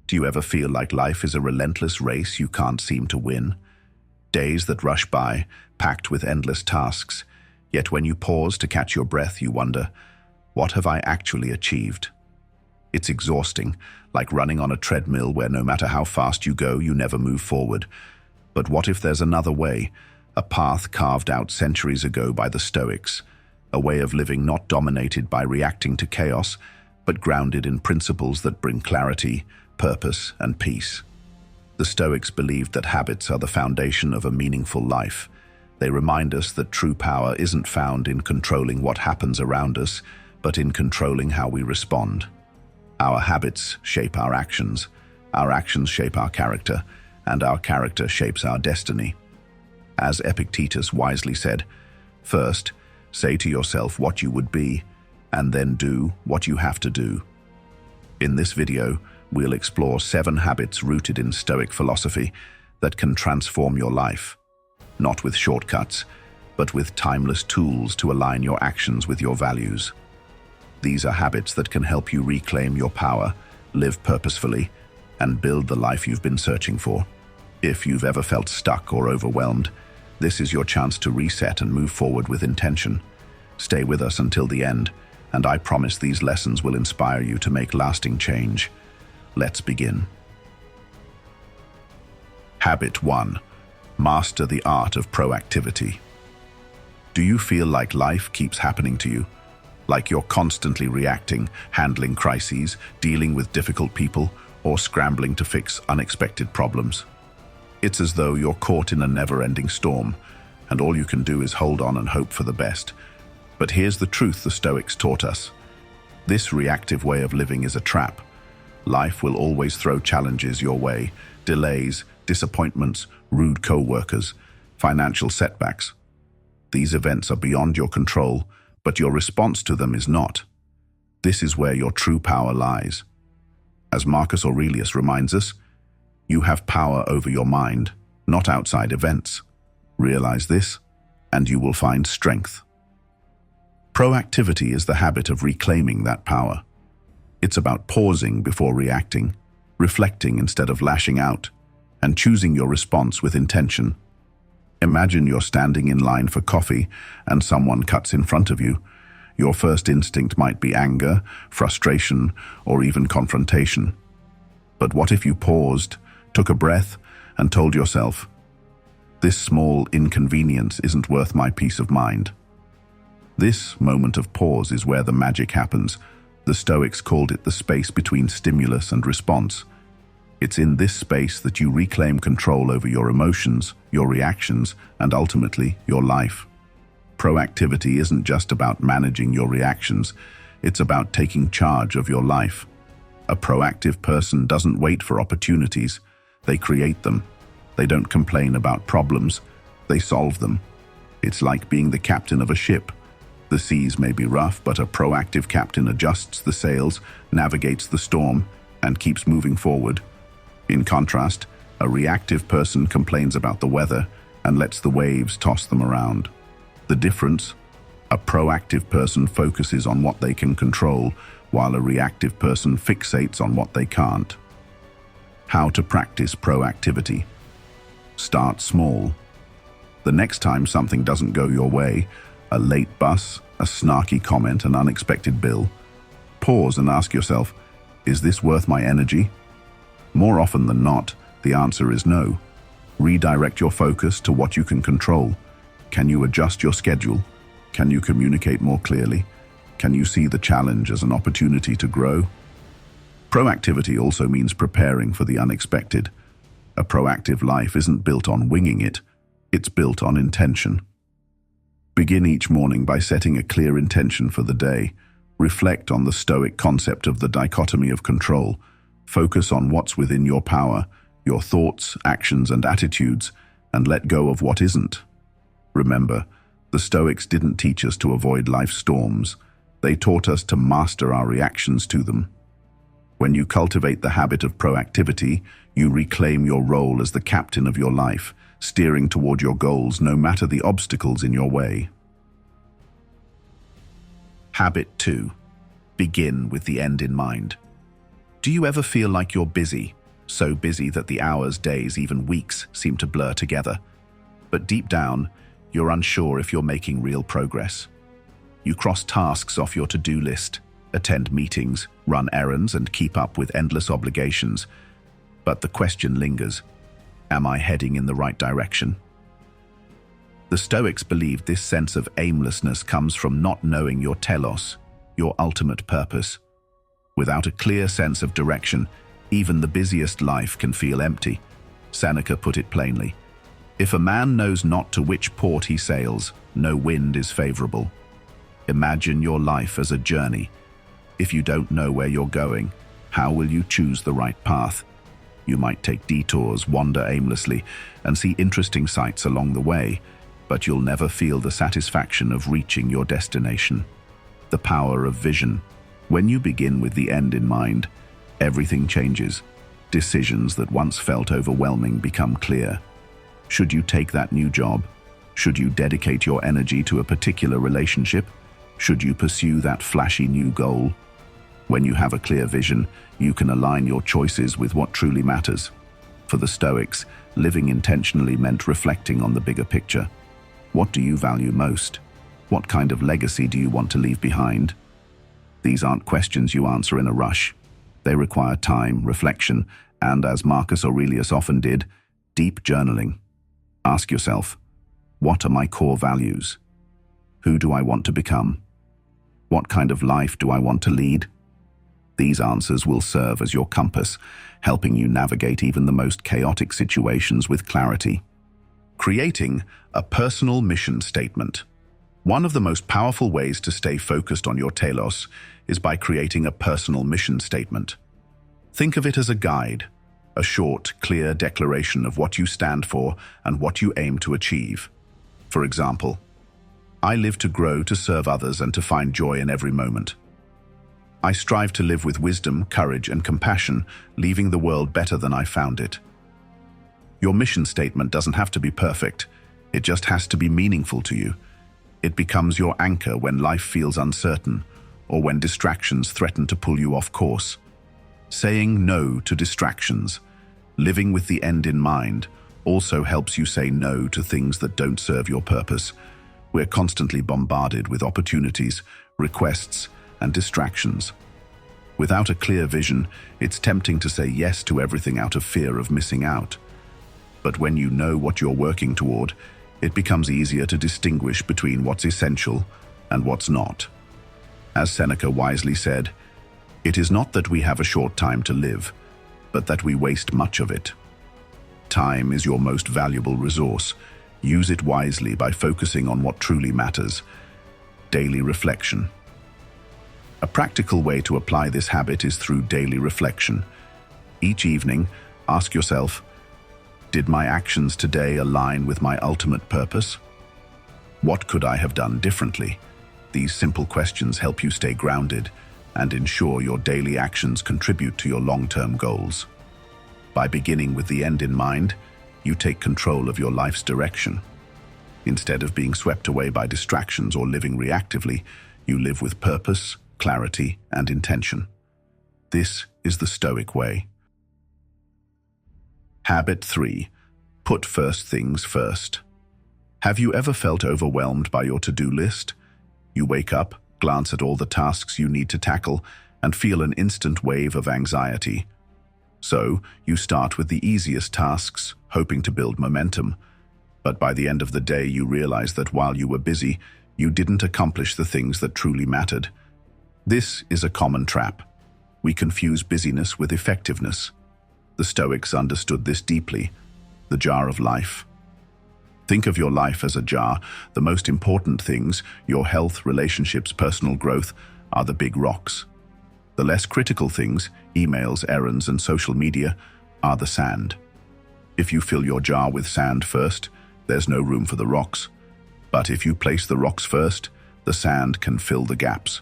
Do you ever feel like life is a relentless race you can't seem to win? Days that rush by, packed with endless tasks, yet when you pause to catch your breath, you wonder, what have I actually achieved? It's exhausting, like running on a treadmill where no matter how fast you go, you never move forward. But what if there's another way, a path carved out centuries ago by the Stoics, a way of living not dominated by reacting to chaos, but grounded in principles that bring clarity, purpose, and peace? The Stoics believed that habits are the foundation of a meaningful life. They remind us that true power isn't found in controlling what happens around us, but in controlling how we respond. Our habits shape our actions shape our character, and our character shapes our destiny. As Epictetus wisely said, first, say to yourself what you would be, and then do what you have to do. In this video, we'll explore 7 habits rooted in Stoic philosophy that can transform your life, not with shortcuts, but with timeless tools to align your actions with your values. These are habits that can help you reclaim your power, live purposefully, and build the life you've been searching for. If you've ever felt stuck or overwhelmed, this is your chance to reset and move forward with intention. Stay with us until the end, and I promise these lessons will inspire you to make lasting change. Let's begin. Habit 1. Master the art of proactivity. Do you feel like life keeps happening to you? Like you're constantly reacting, handling crises, dealing with difficult people, or scrambling to fix unexpected problems? It's as though you're caught in a never-ending storm, and all you can do is hold on and hope for the best. But here's the truth the Stoics taught us. This reactive way of living is a trap. Life will always throw challenges your way, delays, disappointments, rude co-workers, financial setbacks. These events are beyond your control, but your response to them is not. This is where your true power lies. As Marcus Aurelius reminds us, you have power over your mind, not outside events. Realize this, and you will find strength. Proactivity is the habit of reclaiming that power. It's about pausing before reacting, reflecting instead of lashing out, and choosing your response with intention. Imagine you're standing in line for coffee and someone cuts in front of you. Your first instinct might be anger, frustration, or even confrontation. But what if you paused, took a breath, and told yourself, this small inconvenience isn't worth my peace of mind? This moment of pause is where the magic happens. The Stoics called it the space between stimulus and response. It's in this space that you reclaim control over your emotions, your reactions, and ultimately, your life. Proactivity isn't just about managing your reactions, it's about taking charge of your life. A proactive person doesn't wait for opportunities, they create them. They don't complain about problems, they solve them. It's like being the captain of a ship. The seas may be rough, but a proactive captain adjusts the sails, navigates the storm, and keeps moving forward. In contrast, a reactive person complains about the weather and lets the waves toss them around. The difference? A proactive person focuses on what they can control, while a reactive person fixates on what they can't. How to practice proactivity? Start small. The next time something doesn't go your way, a late bus, a snarky comment, an unexpected bill, pause and ask yourself, is this worth my energy? More often than not, the answer is no. Redirect your focus to what you can control. Can you adjust your schedule? Can you communicate more clearly? Can you see the challenge as an opportunity to grow? Proactivity also means preparing for the unexpected. A proactive life isn't built on winging it, it's built on intention. Begin each morning by setting a clear intention for the day. Reflect on the Stoic concept of the dichotomy of control. Focus on what's within your power, your thoughts, actions, and attitudes, and let go of what isn't. Remember, the Stoics didn't teach us to avoid life's storms. They taught us to master our reactions to them. When you cultivate the habit of proactivity, you reclaim your role as the captain of your life, steering toward your goals no matter the obstacles in your way. Habit 2. Begin with the end in mind. Do you ever feel like you're busy, so busy that the hours, days, even weeks seem to blur together? But deep down, you're unsure if you're making real progress. You cross tasks off your to-do list, attend meetings, run errands, and keep up with endless obligations. But the question lingers, am I heading in the right direction? The Stoics believed this sense of aimlessness comes from not knowing your telos, your ultimate purpose. Without a clear sense of direction, even the busiest life can feel empty. Seneca put it plainly, if a man knows not to which port he sails, no wind is favorable. Imagine your life as a journey. If you don't know where you're going, how will you choose the right path? You might take detours, wander aimlessly, and see interesting sights along the way, but you'll never feel the satisfaction of reaching your destination. The power of vision. When you begin with the end in mind, everything changes. Decisions that once felt overwhelming become clear. Should you take that new job? Should you dedicate your energy to a particular relationship? Should you pursue that flashy new goal? When you have a clear vision, you can align your choices with what truly matters. For the Stoics, living intentionally meant reflecting on the bigger picture. What do you value most? What kind of legacy do you want to leave behind? These aren't questions you answer in a rush. They require time, reflection, and, as Marcus Aurelius often did, deep journaling. Ask yourself, what are my core values? Who do I want to become? What kind of life do I want to lead? These answers will serve as your compass, helping you navigate even the most chaotic situations with clarity. Creating a personal mission statement. One of the most powerful ways to stay focused on your telos is by creating a personal mission statement. Think of it as a guide, a short, clear declaration of what you stand for and what you aim to achieve. For example, I live to grow, to serve others, and to find joy in every moment. I strive to live with wisdom, courage, and compassion, leaving the world better than I found it. Your mission statement doesn't have to be perfect. It just has to be meaningful to you. It becomes your anchor when life feels uncertain or when distractions threaten to pull you off course. Saying no to distractions, living with the end in mind, also helps you say no to things that don't serve your purpose. We're constantly bombarded with opportunities, requests, and distractions. Without a clear vision, it's tempting to say yes to everything out of fear of missing out. But when you know what you're working toward, it becomes easier to distinguish between what's essential and what's not. As Seneca wisely said, it is not that we have a short time to live, but that we waste much of it. Time is your most valuable resource. Use it wisely by focusing on what truly matters. Daily reflection. A practical way to apply this habit is through daily reflection. Each evening, ask yourself, did my actions today align with my ultimate purpose? What could I have done differently? These simple questions help you stay grounded and ensure your daily actions contribute to your long-term goals. By beginning with the end in mind, you take control of your life's direction. Instead of being swept away by distractions or living reactively, you live with purpose, clarity, and intention. This is the Stoic way. Habit 3. Put first things first. Have you ever felt overwhelmed by your to-do list? You wake up, glance at all the tasks you need to tackle, and feel an instant wave of anxiety. So, you start with the easiest tasks, hoping to build momentum. But by the end of the day, you realize that while you were busy, you didn't accomplish the things that truly mattered. This is a common trap. We confuse busyness with effectiveness. The Stoics understood this deeply. The jar of life. Think of your life as a jar. The most important things, your health, relationships, personal growth, are the big rocks. The less critical things, emails, errands, and social media, are the sand. If you fill your jar with sand first, there's no room for the rocks. But if you place the rocks first, the sand can fill the gaps.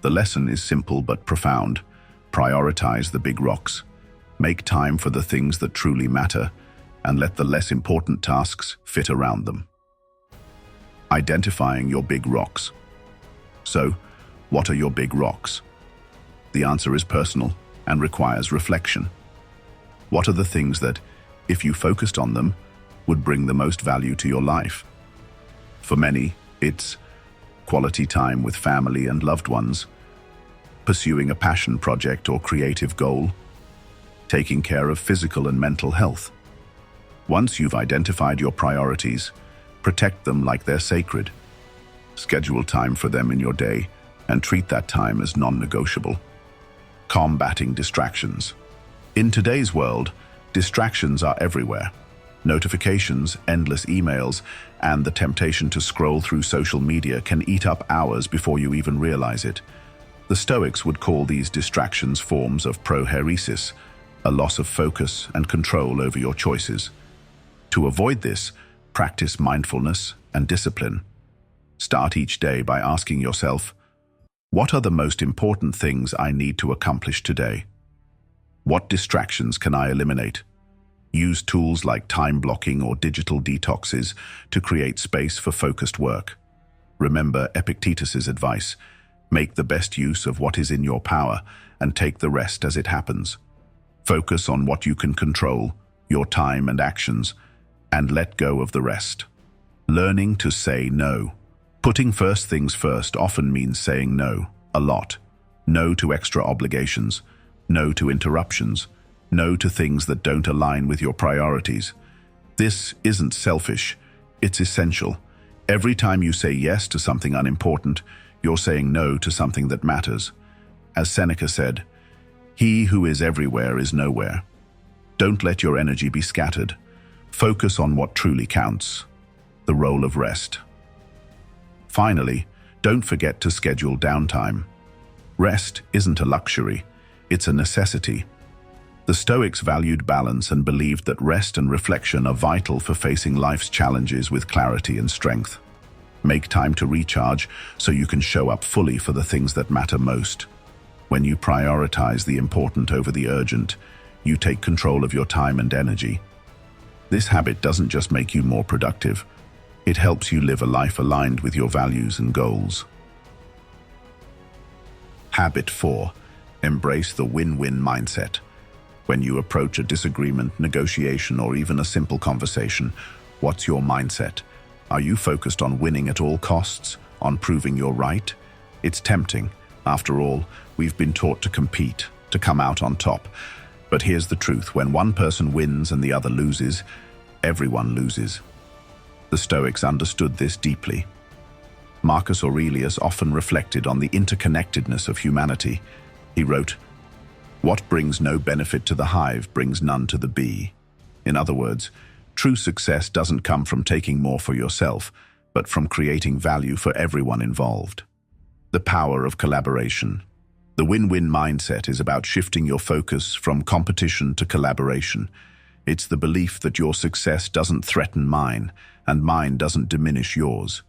The lesson is simple but profound. Prioritize the big rocks. Make time for the things that truly matter, and let the less important tasks fit around them. Identifying your big rocks. So, what are your big rocks? The answer is personal. and requires reflection. What are the things that, if you focused on them, would bring the most value to your life? For many, it's quality time with family and loved ones, pursuing a passion project or creative goal, taking care of physical and mental health. Once you've identified your priorities, protect them like they're sacred. Schedule time for them in your day and treat that time as non-negotiable. Combating distractions. In today's world, distractions are everywhere. Notifications, endless emails, and the temptation to scroll through social media can eat up hours before you even realize it. The Stoics would call these distractions forms of proeresis, a loss of focus and control over your choices. To avoid this, practice mindfulness and discipline. Start each day by asking yourself, what are the most important things I need to accomplish today? What distractions can I eliminate? Use tools like time blocking or digital detoxes to create space for focused work. Remember Epictetus's advice: make the best use of what is in your power and take the rest as it happens. Focus on what you can control, your time and actions, and let go of the rest. Learning to say no. Putting first things first often means saying no, a lot. No to extra obligations, no to interruptions, no to things that don't align with your priorities. This isn't selfish, it's essential. Every time you say yes to something unimportant, you're saying no to something that matters. As Seneca said, "He who is everywhere is nowhere." Don't let your energy be scattered. Focus on what truly counts, the role of rest. Finally, don't forget to schedule downtime. Rest isn't a luxury, it's a necessity. The Stoics valued balance and believed that rest and reflection are vital for facing life's challenges with clarity and strength. Make time to recharge so you can show up fully for the things that matter most. When you prioritize the important over the urgent, you take control of your time and energy. This habit doesn't just make you more productive, it helps you live a life aligned with your values and goals. Habit 4. Embrace the win-win mindset. When you approach a disagreement, negotiation, or even a simple conversation, what's your mindset? Are you focused on winning at all costs, on proving you're right? It's tempting. After all, we've been taught to compete, to come out on top. But here's the truth: when one person wins and the other loses, everyone loses. The Stoics understood this deeply. Marcus Aurelius often reflected on the interconnectedness of humanity. He wrote, "What brings no benefit to the hive brings none to the bee." In other words, true success doesn't come from taking more for yourself, but from creating value for everyone involved. The power of collaboration. The win-win mindset is about shifting your focus from competition to collaboration. It's the belief that your success doesn't threaten mine, and mine doesn't diminish yours.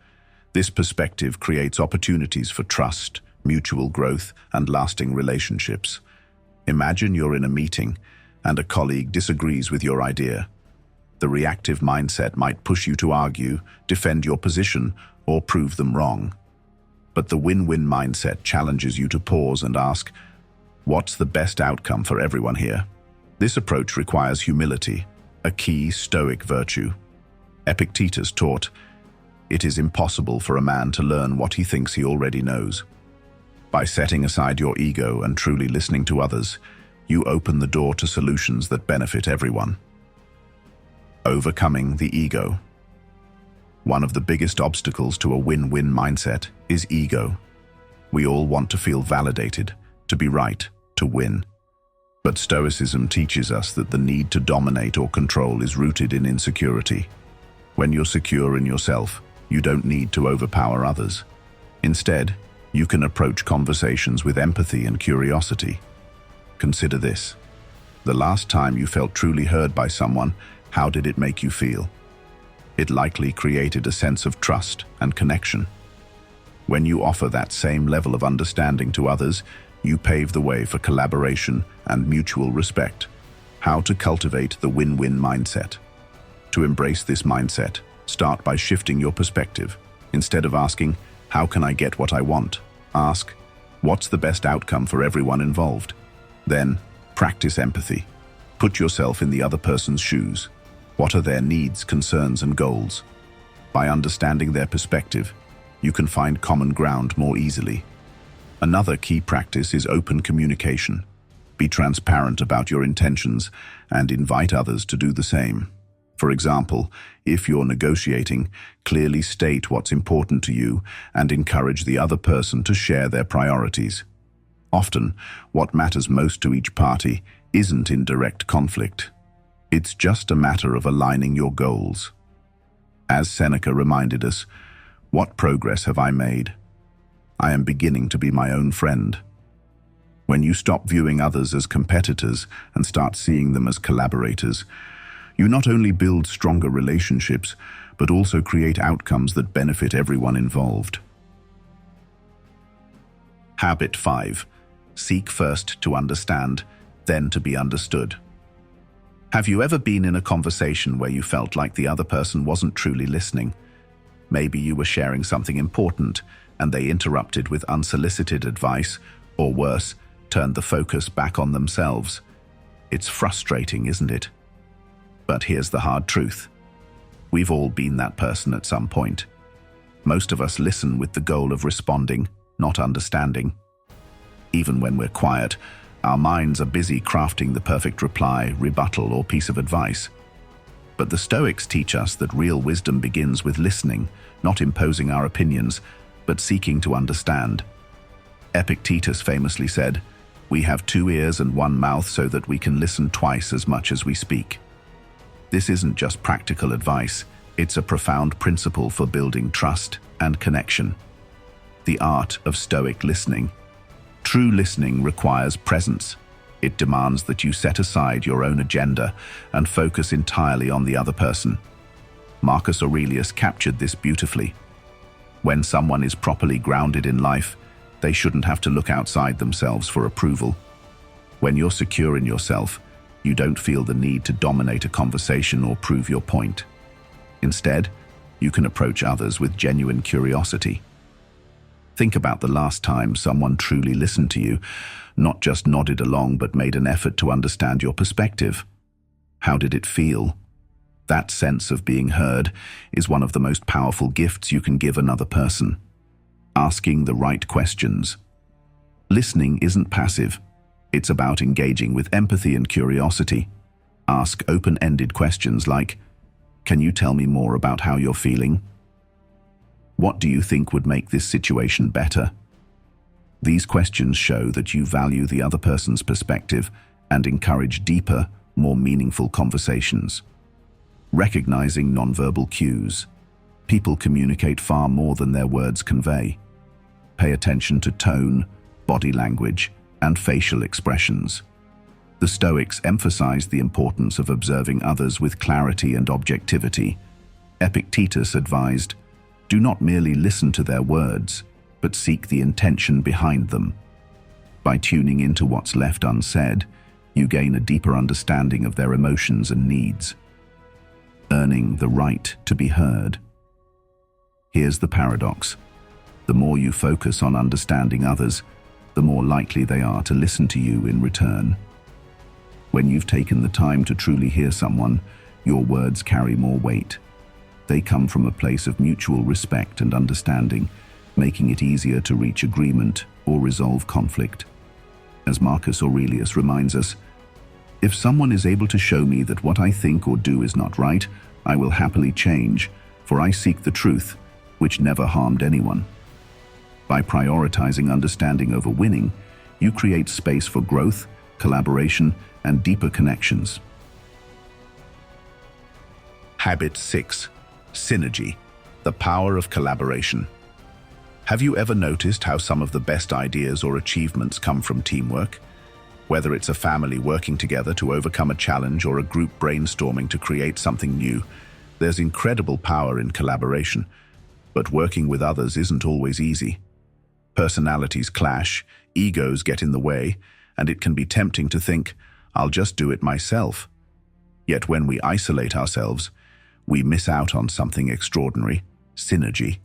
This perspective creates opportunities for trust, mutual growth, and lasting relationships. Imagine you're in a meeting and a colleague disagrees with your idea. The reactive mindset might push you to argue, defend your position, or prove them wrong. But the win-win mindset challenges you to pause and ask, what's the best outcome for everyone here? This approach requires humility, a key Stoic virtue. Epictetus taught, it is impossible for a man to learn what he thinks he already knows. By setting aside your ego and truly listening to others, you open the door to solutions that benefit everyone. Overcoming the ego. One of the biggest obstacles to a win-win mindset is ego. We all want to feel validated, to be right, to win. But Stoicism teaches us that the need to dominate or control is rooted in insecurity. When you're secure in yourself, you don't need to overpower others. Instead, you can approach conversations with empathy and curiosity. Consider this. The last time you felt truly heard by someone, how did it make you feel? It likely created a sense of trust and connection. When you offer that same level of understanding to others, you pave the way for collaboration and mutual respect. How to cultivate the win-win mindset. To embrace this mindset, start by shifting your perspective. Instead of asking, how can I get what I want? Ask, what's the best outcome for everyone involved? Then, practice empathy. Put yourself in the other person's shoes. What are their needs, concerns, and goals? By understanding their perspective, you can find common ground more easily. Another key practice is open communication. Be transparent about your intentions and invite others to do the same. For example, if you're negotiating, clearly state what's important to you and encourage the other person to share their priorities. Often, what matters most to each party isn't in direct conflict. It's just a matter of aligning your goals. As Seneca reminded us, "What progress have I made? I am beginning to be my own friend." When you stop viewing others as competitors and start seeing them as collaborators, you not only build stronger relationships, but also create outcomes that benefit everyone involved. Habit 5. Seek first to understand, then to be understood. Have you ever been in a conversation where you felt like the other person wasn't truly listening? Maybe you were sharing something important and they interrupted with unsolicited advice, or worse, turned the focus back on themselves. It's frustrating, isn't it? But here's the hard truth. We've all been that person at some point. Most of us listen with the goal of responding, not understanding. Even when we're quiet, our minds are busy crafting the perfect reply, rebuttal, or piece of advice. But the Stoics teach us that real wisdom begins with listening, not imposing our opinions, but seeking to understand. Epictetus famously said, "We have 2 ears and 1 mouth so that we can listen twice as much as we speak." This isn't just practical advice, it's a profound principle for building trust and connection. The art of Stoic listening. True listening requires presence. It demands that you set aside your own agenda and focus entirely on the other person. Marcus Aurelius captured this beautifully. When someone is properly grounded in life, they shouldn't have to look outside themselves for approval. When you're secure in yourself, you don't feel the need to dominate a conversation or prove your point. Instead, you can approach others with genuine curiosity. Think about the last time someone truly listened to you, not just nodded along but made an effort to understand your perspective. How did it feel? That sense of being heard is one of the most powerful gifts you can give another person. Asking the right questions. Listening isn't passive. It's about engaging with empathy and curiosity. Ask open-ended questions like, "Can you tell me more about how you're feeling? What do you think would make this situation better?" These questions show that you value the other person's perspective and encourage deeper, more meaningful conversations. Recognizing nonverbal cues. People communicate far more than their words convey. Pay attention to tone, body language, and facial expressions. The Stoics emphasized the importance of observing others with clarity and objectivity. Epictetus advised, "Do not merely listen to their words, but seek the intention behind them." By tuning into what's left unsaid, you gain a deeper understanding of their emotions and needs. Earning the right to be heard. Here's the paradox. The more you focus on understanding others, the more likely they are to listen to you in return. When you've taken the time to truly hear someone, your words carry more weight. They come from a place of mutual respect and understanding, making it easier to reach agreement or resolve conflict. As Marcus Aurelius reminds us, "If someone is able to show me that what I think or do is not right, I will happily change, for I seek the truth, which never harmed anyone." By prioritizing understanding over winning, you create space for growth, collaboration, and deeper connections. Habit 6. Synergy, the power of collaboration. Have you ever noticed how some of the best ideas or achievements come from teamwork? Whether it's a family working together to overcome a challenge or a group brainstorming to create something new, there's incredible power in collaboration. But working with others isn't always easy. Personalities clash, egos get in the way, and it can be tempting to think, "I'll just do it myself." Yet when we isolate ourselves, we miss out on something extraordinary: synergy.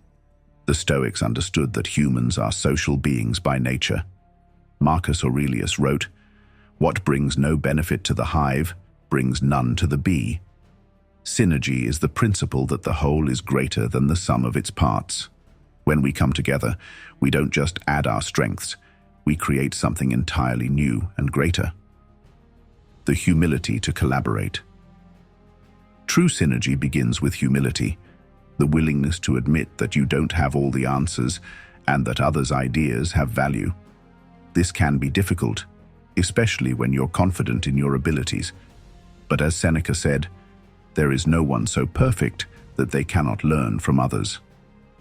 The Stoics understood that humans are social beings by nature. Marcus Aurelius wrote, What brings no benefit to the hive brings none to the bee. Synergy is the principle that the whole is greater than the sum of its parts. When we come together, we don't just add our strengths, we create something entirely new and greater. The humility to collaborate. True synergy begins with humility, the willingness to admit that you don't have all the answers and that others' ideas have value. This can be difficult, especially when you're confident in your abilities. But as Seneca said, there is no one so perfect that they cannot learn from others.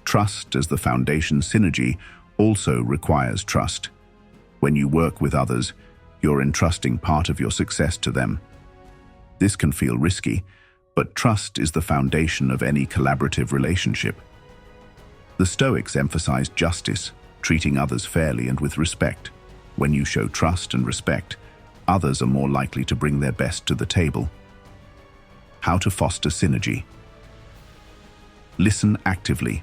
Trust as the foundation. Synergy also requires trust. When you work with others, you're entrusting part of your success to them. This can feel risky, but trust is the foundation of any collaborative relationship. The Stoics emphasized justice, treating others fairly and with respect. When you show trust and respect, others are more likely to bring their best to the table. How to foster synergy. Listen actively.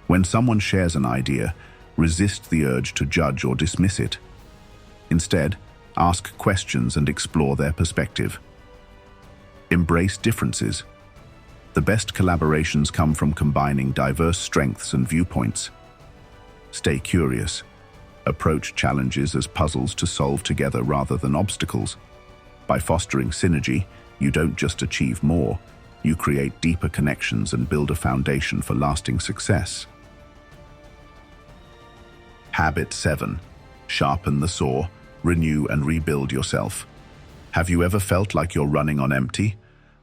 When someone shares an idea, resist the urge to judge or dismiss it. Instead, ask questions and explore their perspective. Embrace differences. The best collaborations come from combining diverse strengths and viewpoints. Stay curious. Approach challenges as puzzles to solve together rather than obstacles. By fostering synergy, you don't just achieve more, you create deeper connections and build a foundation for lasting success. Habit 7. Sharpen the saw, renew and rebuild yourself. Have you ever felt like you're running on empty?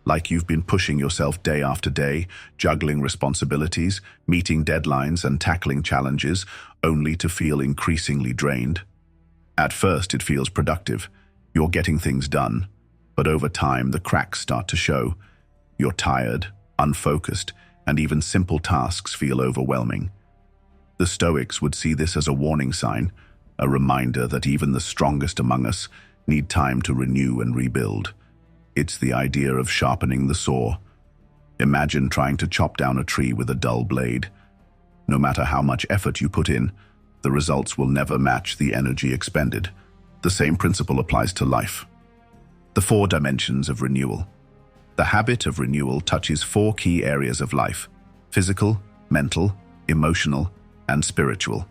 Like you've been pushing yourself day after day, juggling responsibilities, meeting deadlines and tackling challenges, only to feel increasingly drained? At first it feels productive. You're getting things done. But over time the cracks start to show. You're tired, unfocused, and even simple tasks feel overwhelming. The Stoics would see this as a warning sign, a reminder that even the strongest among us need time to renew and rebuild. It's the idea of sharpening the saw. Imagine trying to chop down a tree with a dull blade. No matter how much effort you put in, the results will never match the energy expended. The same principle applies to life. The 4 dimensions of renewal. The habit of renewal touches 4 key areas of life: physical, mental, emotional, and spiritual.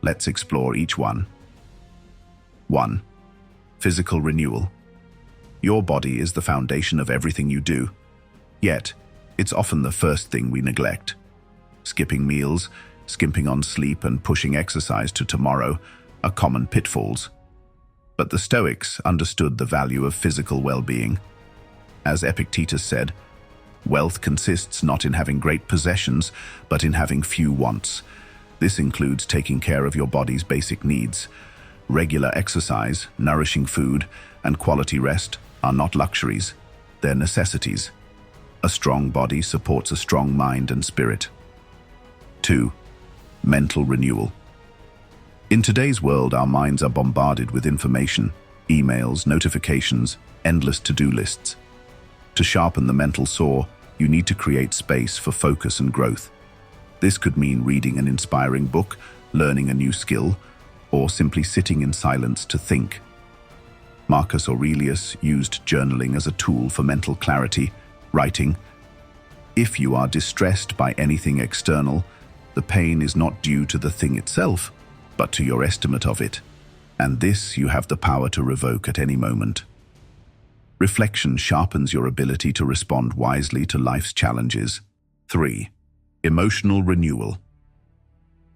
Let's explore each one. 1. Physical renewal. Your body is the foundation of everything you do. Yet, it's often the first thing we neglect. Skipping meals, skimping on sleep, and pushing exercise to tomorrow are common pitfalls. But the Stoics understood the value of physical well-being. As Epictetus said, wealth consists not in having great possessions, but in having few wants. This includes taking care of your body's basic needs. Regular exercise, nourishing food, and quality rest are not luxuries, they're necessities. A strong body supports a strong mind and spirit. 2. Mental renewal. In today's world, our minds are bombarded with information, emails, notifications, endless to-do lists. To sharpen the mental saw, you need to create space for focus and growth. This could mean reading an inspiring book, learning a new skill, or simply sitting in silence to think. Marcus Aurelius used journaling as a tool for mental clarity, writing, "If you are distressed by anything external, the pain is not due to the thing itself, but to your estimate of it, and this you have the power to revoke at any moment." Reflection sharpens your ability to respond wisely to life's challenges. 3. Emotional renewal.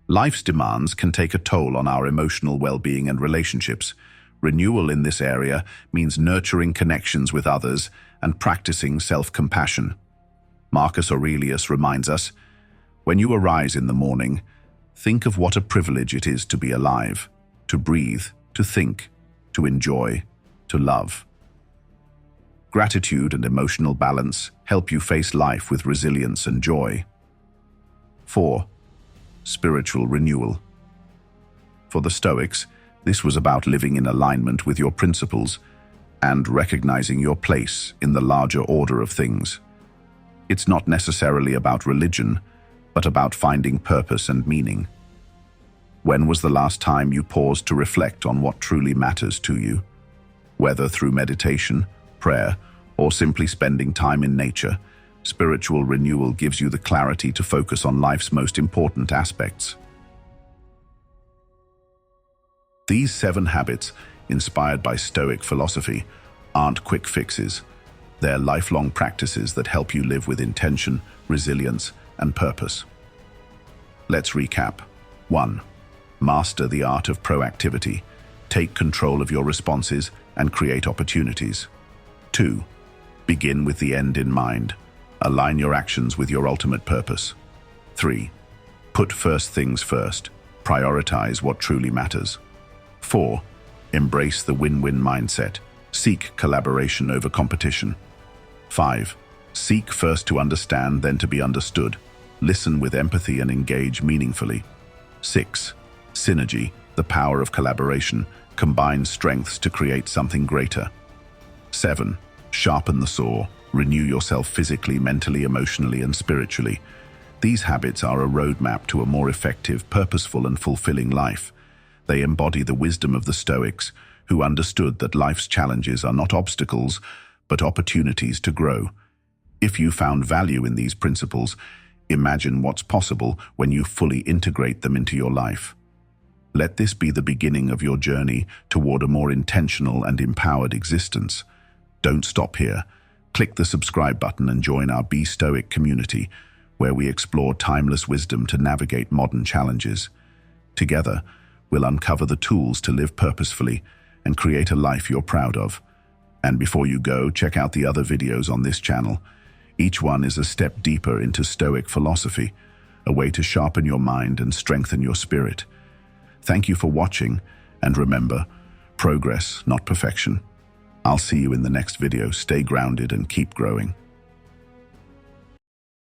Life's demands can take a toll on our emotional well-being and relationships. Renewal in this area means nurturing connections with others and practicing self-compassion. Marcus Aurelius reminds us, "When you arise in the morning, think of what a privilege it is to be alive, to breathe, to think, to enjoy, to love." Gratitude and emotional balance help you face life with resilience and joy. 4. Spiritual renewal. For the Stoics, this was about living in alignment with your principles and recognizing your place in the larger order of things. It's not necessarily about religion, but about finding purpose and meaning. When was the last time you paused to reflect on what truly matters to you? Whether through meditation, prayer, or simply spending time in nature, spiritual renewal gives you the clarity to focus on life's most important aspects. These 7 habits, inspired by Stoic philosophy, aren't quick fixes. They're lifelong practices that help you live with intention, resilience, and purpose. Let's recap. 1. Master the art of proactivity. Take control of your responses and create opportunities. 2. Begin with the end in mind. Align your actions with your ultimate purpose. 3. Put first things first. Prioritize what truly matters. 4. Embrace the win-win mindset. Seek collaboration over competition. 5. Seek first to understand, then to be understood. Listen with empathy and engage meaningfully. 6. Synergy, the power of collaboration, combine strengths to create something greater. 7. Sharpen the saw. Renew yourself physically, mentally, emotionally, and spiritually. These habits are a roadmap to a more effective, purposeful, and fulfilling life. They embody the wisdom of the Stoics, who understood that life's challenges are not obstacles, but opportunities to grow. If you found value in these principles, imagine what's possible when you fully integrate them into your life. Let this be the beginning of your journey toward a more intentional and empowered existence. Don't stop here. Click the subscribe button and join our Be Stoic community, where we explore timeless wisdom to navigate modern challenges. Together, we'll uncover the tools to live purposefully and create a life you're proud of. And before you go, check out the other videos on this channel. Each one is a step deeper into Stoic philosophy, a way to sharpen your mind and strengthen your spirit. Thank you for watching, and remember, progress, not perfection. I'll see you in the next video. Stay grounded and keep growing.